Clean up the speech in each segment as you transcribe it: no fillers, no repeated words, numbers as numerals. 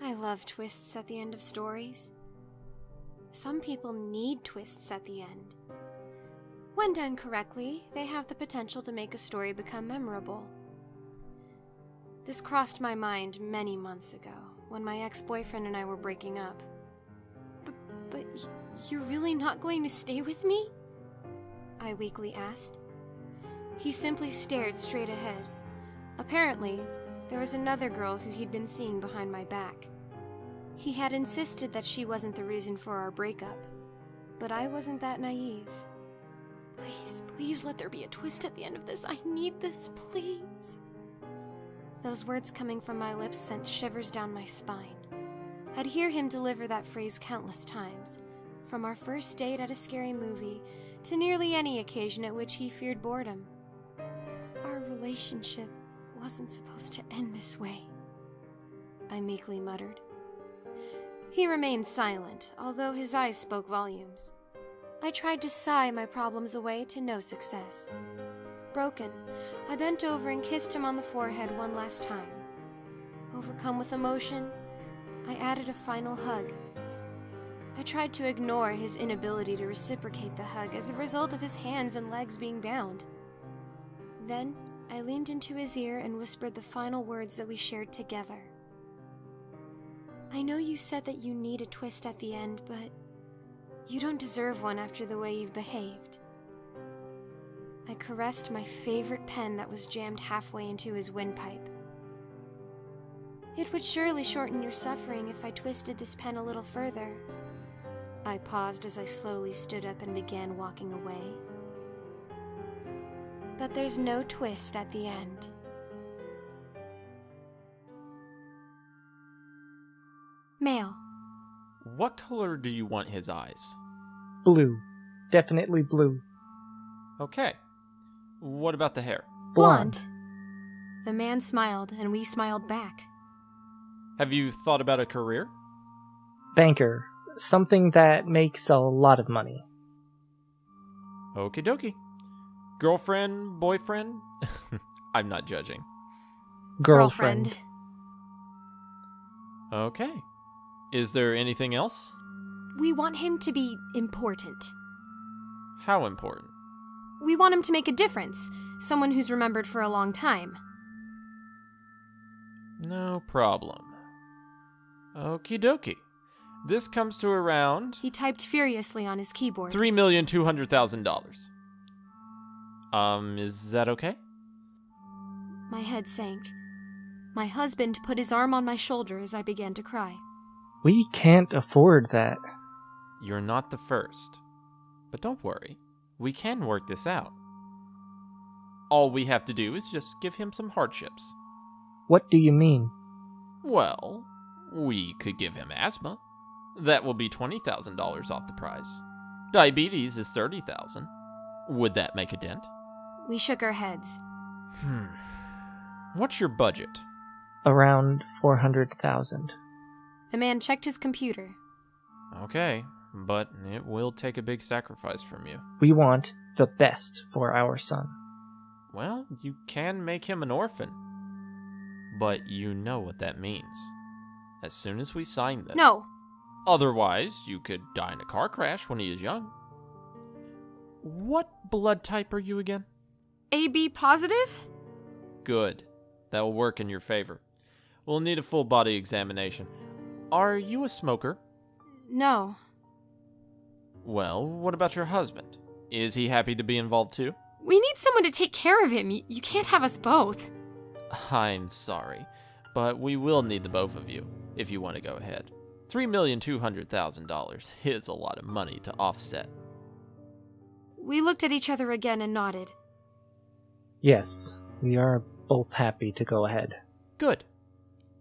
I love twists at the end of stories. Some people need twists at the end. When done correctly, they have the potential to make a story become memorable. This crossed my mind many months ago, when my ex-boyfriend and I were breaking up. But you're really not going to stay with me? I weakly asked. He simply stared straight ahead. Apparently, there was another girl who he'd been seeing behind my back. He had insisted that she wasn't the reason for our breakup, but I wasn't that naive. Please let there be a twist at the end of this. I need this, please. Those words coming from my lips sent shivers down my spine. I'd hear him deliver that phrase countless times, from our first date at a scary movie to nearly any occasion at which he feared boredom. Our relationship wasn't supposed to end this way, I meekly muttered. He remained silent, although his eyes spoke volumes. I tried to sigh my problems away to no success. Broken, I bent over and kissed him on the forehead one last time. Overcome with emotion, I added a final hug. I tried to ignore his inability to reciprocate the hug as a result of his hands and legs being bound. Then, I leaned into his ear and whispered the final words that we shared together. I know you said that you need a twist at the end, but you don't deserve one after the way you've behaved. I caressed my favorite pen that was jammed halfway into his windpipe. It would surely shorten your suffering if I twisted this pen a little further. I paused as I slowly stood up and began walking away. But there's no twist at the end. Male. What color do you want his eyes? Blue. Definitely blue. Okay. What about the hair? Blonde. The man smiled, and we smiled back. Have you thought about a career? Banker. Something that makes a lot of money. Okie dokie. Girlfriend, boyfriend? I'm not judging. Girlfriend. Okay. Is there anything else? We want him to be important. How important? We want him to make a difference. Someone who's remembered for a long time. No problem. Okie dokie. This comes to around... He typed furiously on his keyboard. $3,200,000. Is that okay? My head sank. My husband put his arm on my shoulder as I began to cry. We can't afford that. You're not the first. But don't worry. We can work this out. All we have to do is just give him some hardships. What do you mean? Well, we could give him asthma. That will be $20,000 off the price. Diabetes is $30,000. Would that make a dent? We shook our heads. What's your budget? Around 400,000. The man checked his computer. Okay, but it will take a big sacrifice from you. We want the best for our son. Well, you can make him an orphan. But you know what that means. As soon as we sign this... No. Otherwise, you could die in a car crash when he is young. What blood type are you again? AB positive? Good. That will work in your favor. We'll need a full body examination. Are you a smoker? No. Well, what about your husband? Is he happy to be involved too? We need someone to take care of him. You can't have us both. I'm sorry, but we will need the both of you, if you want to go ahead. $3,200,000 is a lot of money to offset. We looked at each other again and nodded. Yes, we are both happy to go ahead. Good.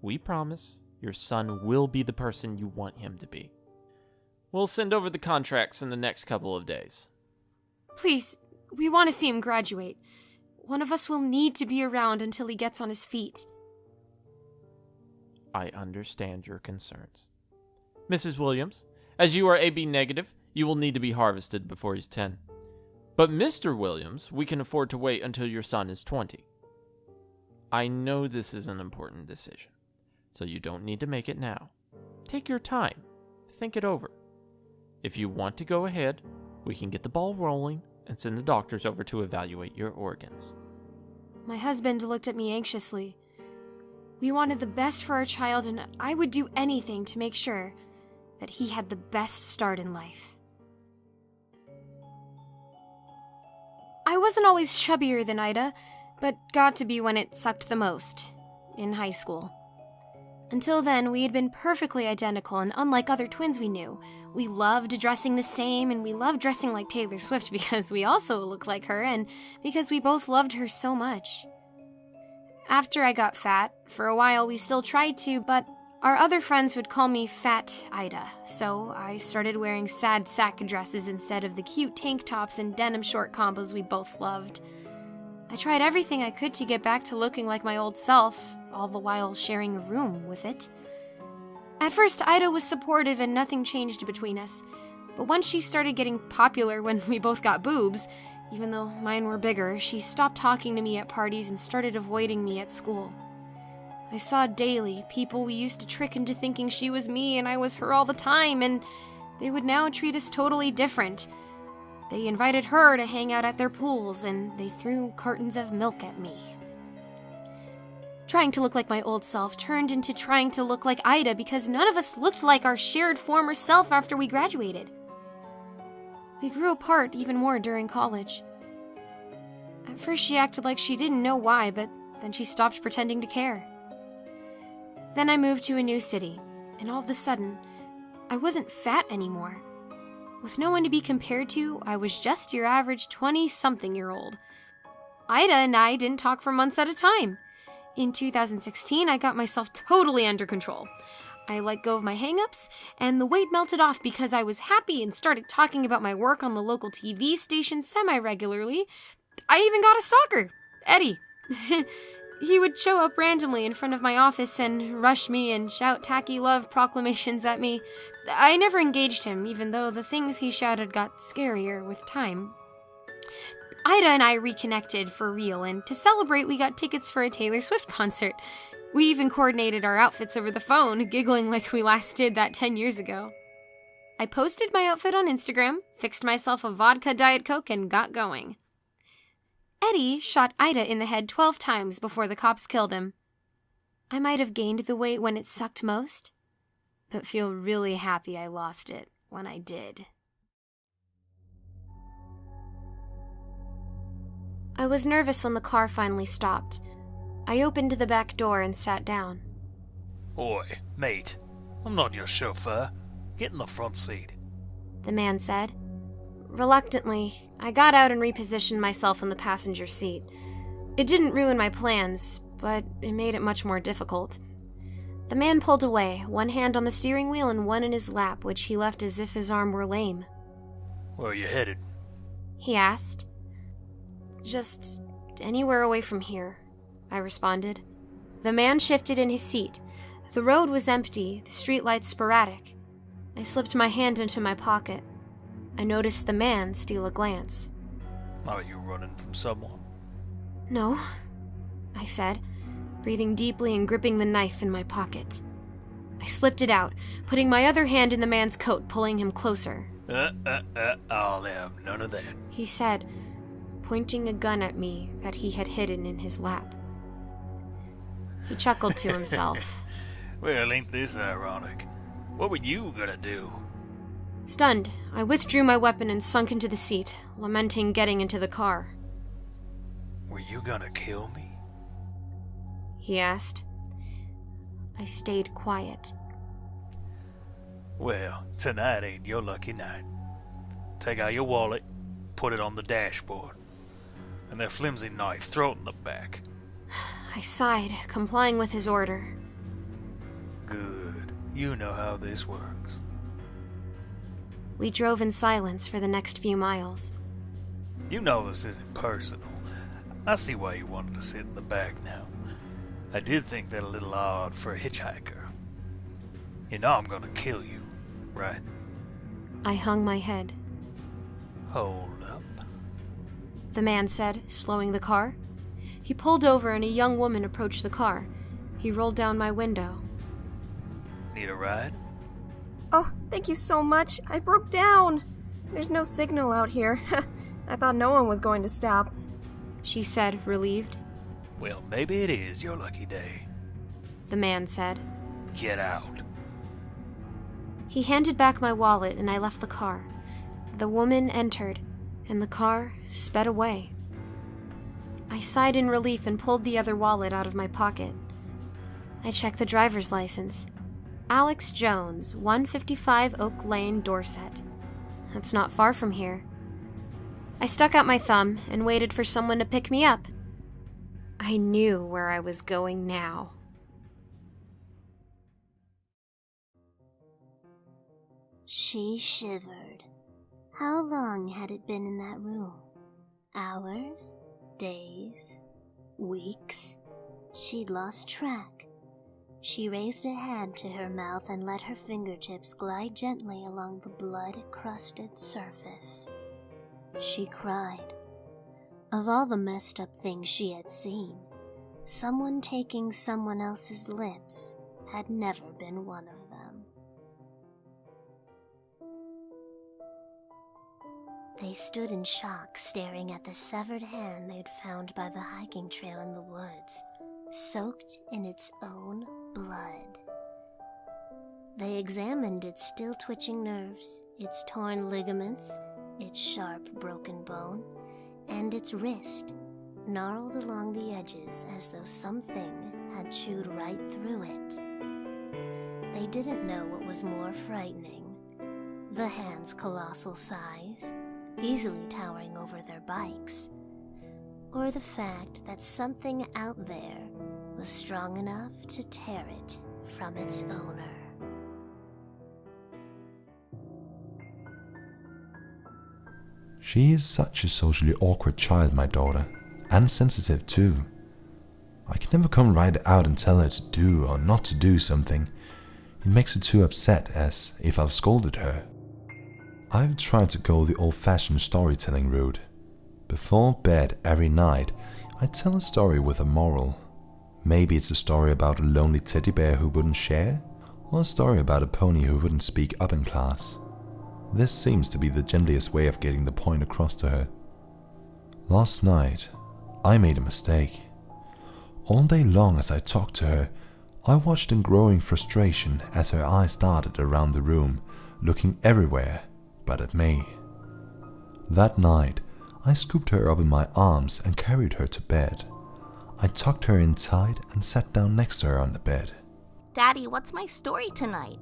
We promise your son will be the person you want him to be. We'll send over the contracts in the next couple of days. Please, we want to see him graduate. One of us will need to be around until he gets on his feet. I understand your concerns. Mrs. Williams, as you are AB negative, you will need to be harvested before he's 10. But Mr. Williams, we can afford to wait until your son is 20. I know this is an important decision, so you don't need to make it now. Take your time. Think it over. If you want to go ahead, we can get the ball rolling and send the doctors over to evaluate your organs. My husband looked at me anxiously. We wanted the best for our child, and I would do anything to make sure that he had the best start in life. I wasn't always chubbier than Ida, but got to be when it sucked the most, in high school. Until then, we had been perfectly identical and unlike other twins we knew. We loved dressing the same, and we loved dressing like Taylor Swift because we also looked like her and because we both loved her so much. After I got fat, for a while we still tried to, but our other friends would call me Fat Ida, so I started wearing sad sack dresses instead of the cute tank tops and denim short combos we both loved. I tried everything I could to get back to looking like my old self, all the while sharing a room with it. At first, Ida was supportive and nothing changed between us, but once she started getting popular when we both got boobs, even though mine were bigger, she stopped talking to me at parties and started avoiding me at school. I saw daily people we used to trick into thinking she was me and I was her all the time, and they would now treat us totally different. They invited her to hang out at their pools, and they threw cartons of milk at me. Trying to look like my old self turned into trying to look like Ida because none of us looked like our shared former self after we graduated. We grew apart even more during college. At first she acted like she didn't know why, but then she stopped pretending to care. Then I moved to a new city, and all of a sudden, I wasn't fat anymore. With no one to be compared to, I was just your average 20-something-year-old. Ida and I didn't talk for months at a time. In 2016, I got myself totally under control. I let go of my hang-ups, and the weight melted off because I was happy and started talking about my work on the local TV station semi-regularly. I even got a stalker, Eddie. He would show up randomly in front of my office and rush me and shout tacky love proclamations at me. I never engaged him, even though the things he shouted got scarier with time. Ida and I reconnected for real, and to celebrate, we got tickets for a Taylor Swift concert. We even coordinated our outfits over the phone, giggling like we last did that 10 years ago. I posted my outfit on Instagram, fixed myself a vodka Diet Coke, and got going. Eddie shot Ida in the head 12 times before the cops killed him. I might have gained the weight when it sucked most, but feel really happy I lost it when I did. I was nervous when the car finally stopped. I opened the back door and sat down. Oi, mate, I'm not your chauffeur. Get in the front seat, the man said. Reluctantly, I got out and repositioned myself in the passenger seat. It didn't ruin my plans, but it made it much more difficult. The man pulled away, one hand on the steering wheel and one in his lap, which he left as if his arm were lame. Where are you headed? He asked. Just anywhere away from here, I responded. The man shifted in his seat. The road was empty, the streetlights sporadic. I slipped my hand into my pocket. I noticed the man steal a glance. Are you running from someone? No, I said, breathing deeply and gripping the knife in my pocket. I slipped it out, putting my other hand in the man's coat, pulling him closer. I'll have none of that, he said, pointing a gun at me that he had hidden in his lap. He chuckled to himself. Well, ain't this ironic? What were you gonna do? Stunned, I withdrew my weapon and sunk into the seat, lamenting getting into the car. Were you gonna kill me? He asked. I stayed quiet. Well, tonight ain't your lucky night. Take out your wallet, put it on the dashboard, and that flimsy knife, throw it in the back. I sighed, complying with his order. Good. You know how this works. We drove in silence for the next few miles. You know this isn't personal. I see why you wanted to sit in the back now. I did think that a little odd for a hitchhiker. You know I'm gonna kill you, right? I hung my head. Hold up. The man said, slowing the car. He pulled over and a young woman approached the car. He rolled down my window. Need a ride? Thank you so much. I broke down. There's no signal out here. I thought no one was going to stop. She said, relieved. Well, maybe it is your lucky day. The man said. Get out. He handed back my wallet and I left the car. The woman entered, and the car sped away. I sighed in relief and pulled the other wallet out of my pocket. I checked the driver's license. Alex Jones, 155 Oak Lane, Dorset. That's not far from here. I stuck out my thumb and waited for someone to pick me up. I knew where I was going now. She shivered. How long had it been in that room? Hours? Days? Weeks? She'd lost track. She raised a hand to her mouth and let her fingertips glide gently along the blood-crusted surface. She cried. Of all the messed up things she had seen, someone taking someone else's lips had never been one of them. They stood in shock, staring at the severed hand they'd found by the hiking trail in the woods, soaked in its own blood. They examined its still twitching nerves, its torn ligaments, its sharp broken bone, and its wrist, gnarled along the edges as though something had chewed right through it. They didn't know what was more frightening: the hand's colossal size, easily towering over their bikes, or the fact that something out there was strong enough to tear it from its owner. She is such a socially awkward child, my daughter, and sensitive too. I can never come right out and tell her to do or not to do something. It makes her too upset, as if I've scolded her. I've tried to go the old-fashioned storytelling route. Before bed every night, I tell a story with a moral. Maybe it's a story about a lonely teddy bear who wouldn't share, or a story about a pony who wouldn't speak up in class. This seems to be the gentlest way of getting the point across to her. Last night, I made a mistake. All day long as I talked to her, I watched in growing frustration as her eyes darted around the room, looking everywhere but at me. That night, I scooped her up in my arms and carried her to bed. I tucked her in tight and sat down next to her on the bed. Daddy, what's my story tonight?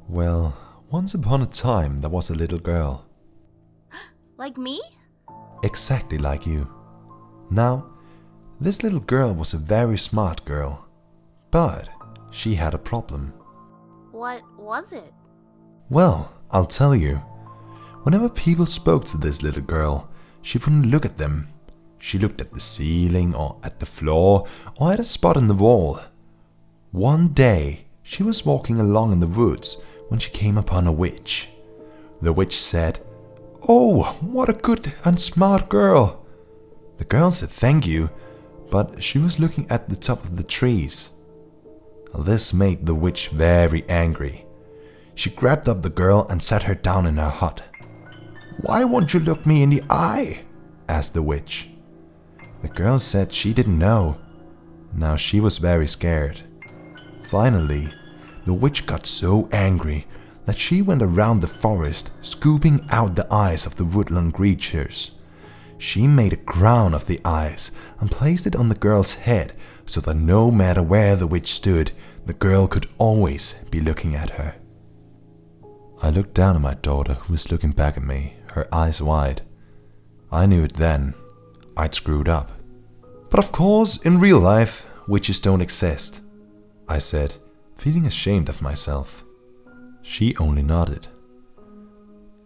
Well, once upon a time there was a little girl. Like me? Exactly like you. Now, this little girl was a very smart girl, but she had a problem. What was it? Well, I'll tell you. Whenever people spoke to this little girl, she wouldn't look at them. She looked at the ceiling, or at the floor, or at a spot in the wall. One day, she was walking along in the woods when she came upon a witch. The witch said, "Oh, what a good and smart girl." The girl said thank you, but she was looking at the top of the trees. This made the witch very angry. She grabbed up the girl and sat her down in her hut. "Why won't you look me in the eye?" asked the witch. The girl said she didn't know. Now she was very scared. Finally, the witch got so angry that she went around the forest, scooping out the eyes of the woodland creatures. She made a crown of the eyes and placed it on the girl's head so that no matter where the witch stood, the girl could always be looking at her. I looked down at my daughter, who was looking back at me, her eyes wide. I knew it then. I'd screwed up. "But of course, in real life, witches don't exist," I said, feeling ashamed of myself. She only nodded.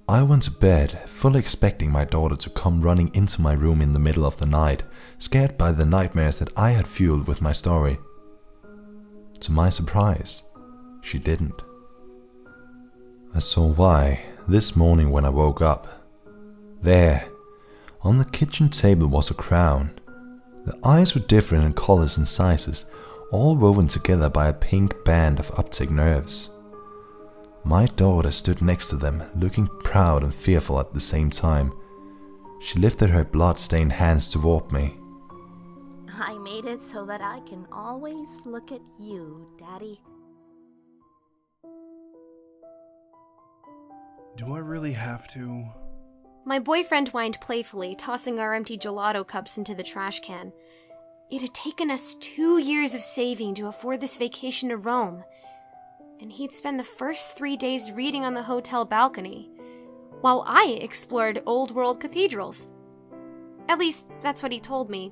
I went to bed, fully expecting my daughter to come running into my room in the middle of the night, scared by the nightmares that I had fueled with my story. To my surprise, she didn't. I saw why this morning when I woke up. There, on the kitchen table, was a crown. The eyes were different in colors and sizes, all woven together by a pink band of optic nerves. My daughter stood next to them, looking proud and fearful at the same time. She lifted her blood-stained hands toward me. I made it so that I can always look at you, Daddy. Do I really have to? My boyfriend whined playfully, tossing our empty gelato cups into the trash can. It had taken us 2 years of saving to afford this vacation to Rome, and he'd spend the first 3 days reading on the hotel balcony, while I explored old-world cathedrals. At least, that's what he told me.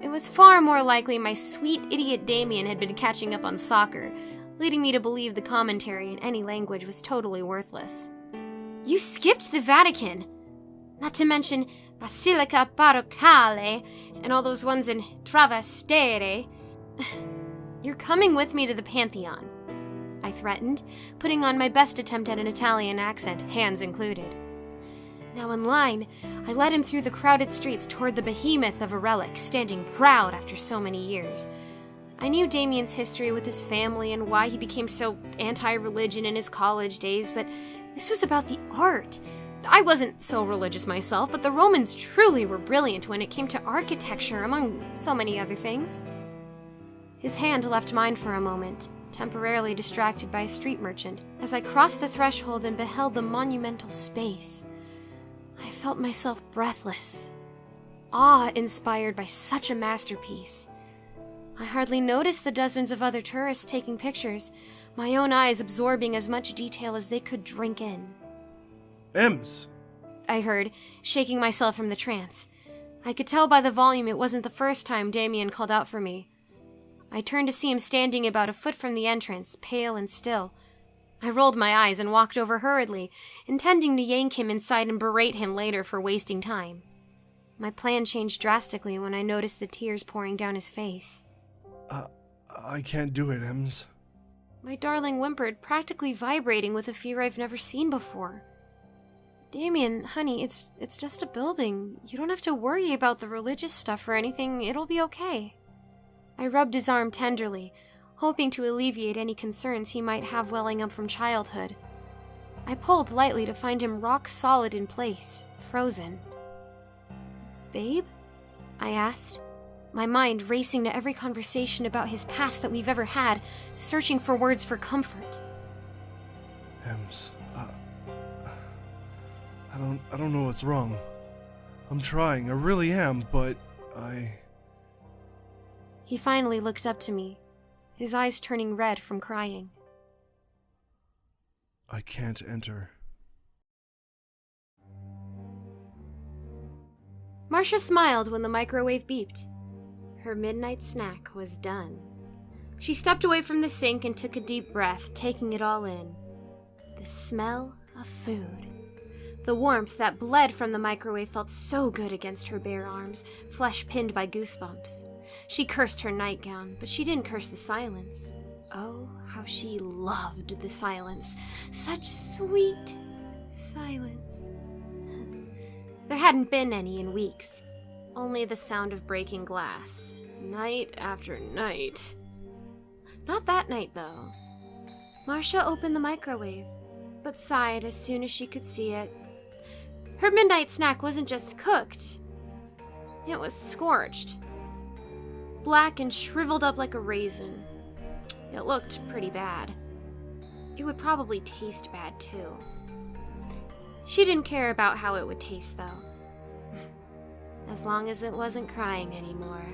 It was far more likely my sweet idiot Damien had been catching up on soccer, leading me to believe the commentary in any language was totally worthless. You skipped the Vatican! Not to mention Basilica Parochiale and all those ones in Travestere. You're coming with me to the Pantheon, I threatened, putting on my best attempt at an Italian accent, hands included. Now in line, I led him through the crowded streets toward the behemoth of a relic, standing proud after so many years. I knew Damien's history with his family and why he became so anti-religion in his college days, but this was about the art. I wasn't so religious myself, but the Romans truly were brilliant when it came to architecture, among so many other things. His hand left mine for a moment, temporarily distracted by a street merchant, as I crossed the threshold and beheld the monumental space. I felt myself breathless, awe inspired by such a masterpiece. I hardly noticed the dozens of other tourists taking pictures, my own eyes absorbing as much detail as they could drink in. Ems! I heard, shaking myself from the trance. I could tell by the volume it wasn't the first time Damien called out for me. I turned to see him standing about a foot from the entrance, pale and still. I rolled my eyes and walked over hurriedly, intending to yank him inside and berate him later for wasting time. My plan changed drastically when I noticed the tears pouring down his face. I can't do it, Ems. My darling whimpered, practically vibrating with a fear I've never seen before. Damien, honey, it's just a building. You don't have to worry about the religious stuff or anything. It'll be okay. I rubbed his arm tenderly, hoping to alleviate any concerns he might have welling up from childhood. I pulled lightly to find him rock solid in place, frozen. Babe? I asked, my mind racing to every conversation about his past that we've ever had, searching for words for comfort. Ems, I don't know what's wrong. I'm trying, I really am, but He finally looked up to me, his eyes turning red from crying. I can't enter. Marcia smiled when the microwave beeped. Her midnight snack was done. She stepped away from the sink and took a deep breath, taking it all in. The smell of food. The warmth that bled from the microwave felt so good against her bare arms, flesh pinned by goosebumps. She cursed her nightgown, but she didn't curse the silence. Oh, how she loved the silence. Such sweet silence. There hadn't been any in weeks. Only the sound of breaking glass, night after night. Not that night, though. Marcia opened the microwave, but sighed as soon as she could see it. Her midnight snack wasn't just cooked. It was scorched. Black and shriveled up like a raisin. It looked pretty bad. It would probably taste bad, too. She didn't care about how it would taste, though. As long as it wasn't crying anymore.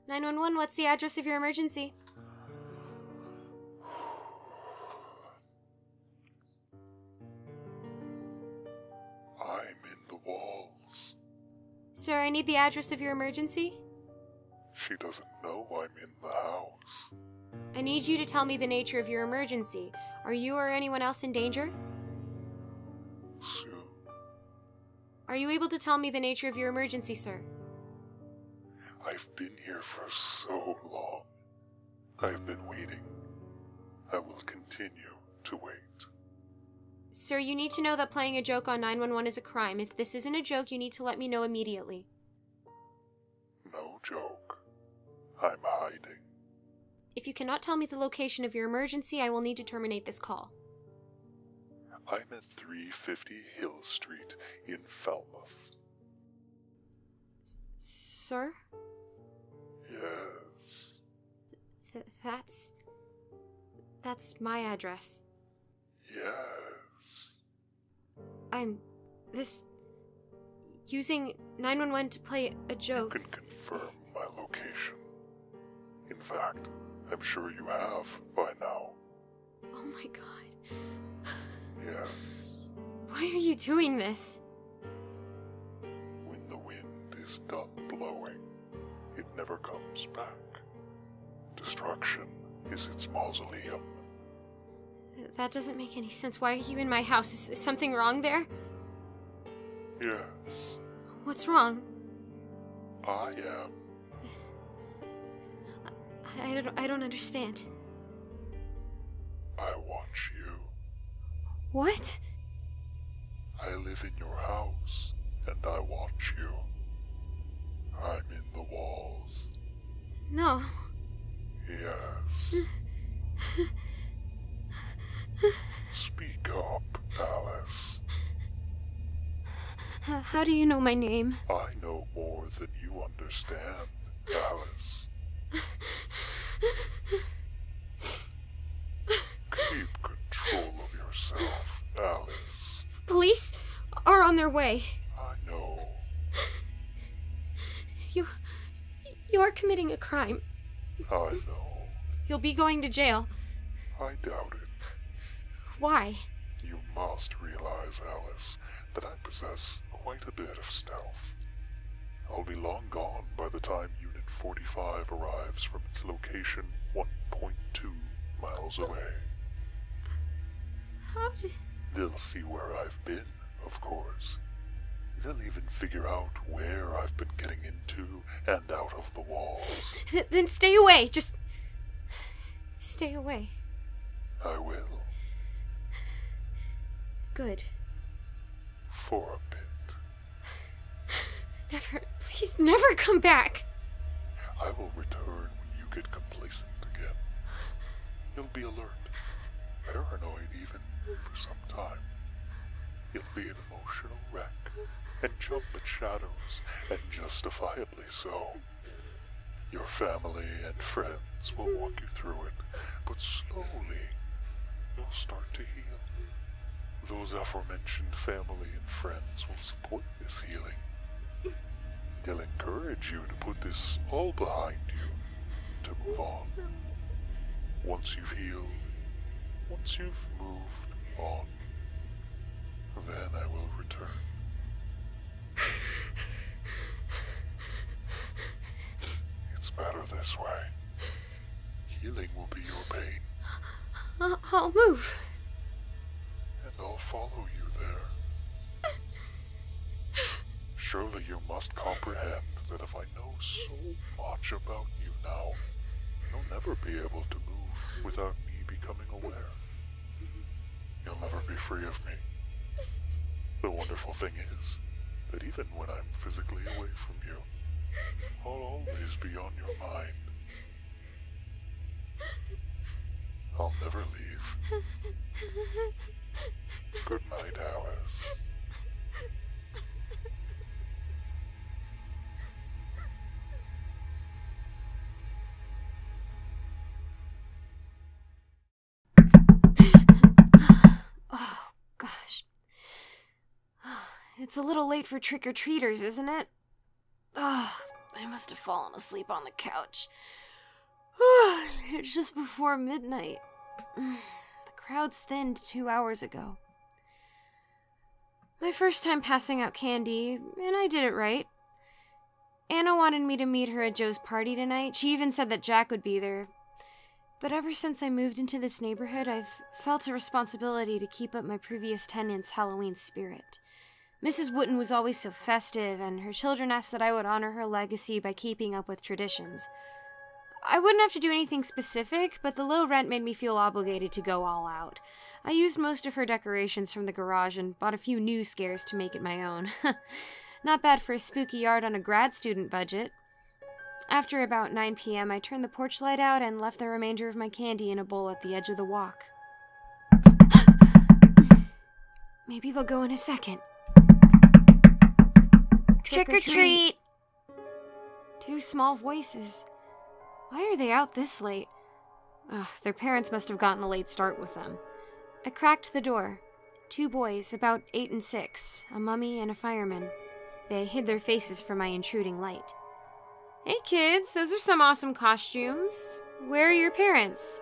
"911, what's the address of your emergency?" I'm in the walls. Sir, I need the address of your emergency. She doesn't know I'm in the house. I need you to tell me the nature of your emergency. Are you or anyone else in danger? Soon. Are you able to tell me the nature of your emergency, sir? I've been here for so long. I've been waiting. I will continue to wait. Sir, you need to know that playing a joke on 911 is a crime. If this isn't a joke, you need to let me know immediately. No joke. I'm hiding. If you cannot tell me the location of your emergency, I will need to terminate this call. I'm at 350 Hill Street in Falmouth. Sir? Yes. That's my address. Yes. I'm using 911 to play a joke. You can confirm my location. In fact, I'm sure you have by now. Oh my god. Yes. Why are you doing this? When the wind is done blowing, it never comes back. Destruction is its mausoleum. That doesn't make any sense. Why are you in my house? Is something wrong there? Yes. What's wrong? I am. I don't understand. I watch you. What? I live in your house, and I watch you. I'm in the walls. No. Yes. Speak up, Alice. How do you know my name? I know more than you understand, Alice. Keep control of yourself, Alice. Police are on their way. I know. You are committing a crime. I know. You'll be going to jail. I doubt it. Why? You must realize, Alice, that I possess quite a bit of stealth. I'll be long gone by the time Unit 45 arrives from its location 1.2 miles away. How did... They'll see where I've been, of course. They'll even figure out where I've been getting into and out of the walls. Then stay away. Just... stay away. I will. Good. For a bit. Never, please never come back. I will return when you get complacent again. You'll be alert, paranoid even, for some time. You'll be an emotional wreck, and jump at shadows, and justifiably so. Your family and friends will walk you through it, but slowly, you'll start to heal. Those aforementioned family and friends will support this healing. They'll encourage you to put this all behind you, to move on. Once you've healed, once you've moved on, then I will return. It's better this way. Healing will be your pain. I'll move. And I'll follow you there. Surely you must comprehend that if I know so much about you now, you'll never be able to move without me becoming aware. You'll never be free of me. The wonderful thing is that even when I'm physically away from you, I'll always be on your mind. I'll never leave. Good night, Alice. Oh, gosh. It's a little late for trick-or-treaters, isn't it? Oh, I must have fallen asleep on the couch. It's just before midnight. The crowd's thinned 2 hours ago. My first time passing out candy, and I did it right. Anna wanted me to meet her at Joe's party tonight. She even said that Jack would be there. But ever since I moved into this neighborhood, I've felt a responsibility to keep up my previous tenants' Halloween spirit. Mrs. Wooten was always so festive, and her children asked that I would honor her legacy by keeping up with traditions. I wouldn't have to do anything specific, but the low rent made me feel obligated to go all out. I used most of her decorations from the garage and bought a few new scares to make it my own. Not bad for a spooky yard on a grad student budget. After about 9 p.m., I turned the porch light out and left the remainder of my candy in a bowl at the edge of the walk. Maybe they'll go in a second. Trick or treat! 2 small voices. Why are they out this late? Ugh, their parents must have gotten a late start with them. I cracked the door. 2 boys, about 8 and 6, a mummy and a fireman. They hid their faces from my intruding light. Hey kids, those are some awesome costumes. Where are your parents?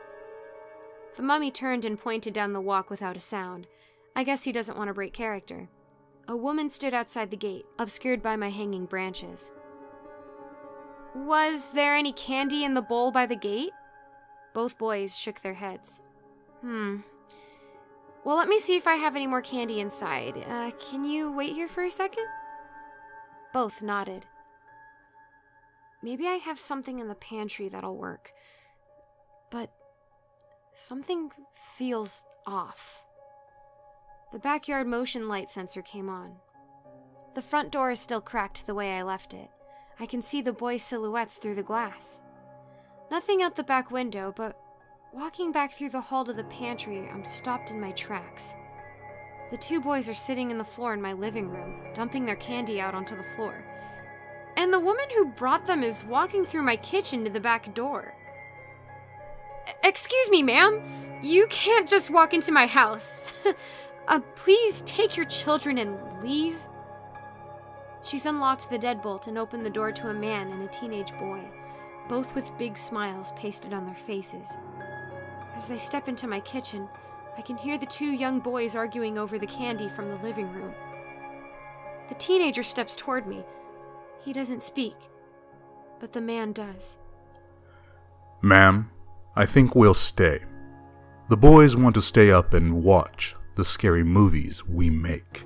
The mummy turned and pointed down the walk without a sound. I guess he doesn't want to break character. A woman stood outside the gate, obscured by my hanging branches. Was there any candy in the bowl by the gate? Both boys shook their heads. Well, let me see if I have any more candy inside. Can you wait here for a second? Both nodded. Maybe I have something in the pantry that'll work. But something feels off. The backyard motion light sensor came on. The front door is still cracked the way I left it. I can see the boys' silhouettes through the glass. Nothing out the back window, but walking back through the hall to the pantry, I'm stopped in my tracks. The 2 boys are sitting in the floor in my living room, dumping their candy out onto the floor. And the woman who brought them is walking through my kitchen to the back door. Excuse me, ma'am. You can't just walk into my house. Please take your children and leave. She's unlocked the deadbolt and opened the door to a man and a teenage boy, both with big smiles pasted on their faces. As they step into my kitchen, I can hear the 2 young boys arguing over the candy from the living room. The teenager steps toward me. He doesn't speak, but the man does. Ma'am, I think we'll stay. The boys want to stay up and watch the scary movies we make.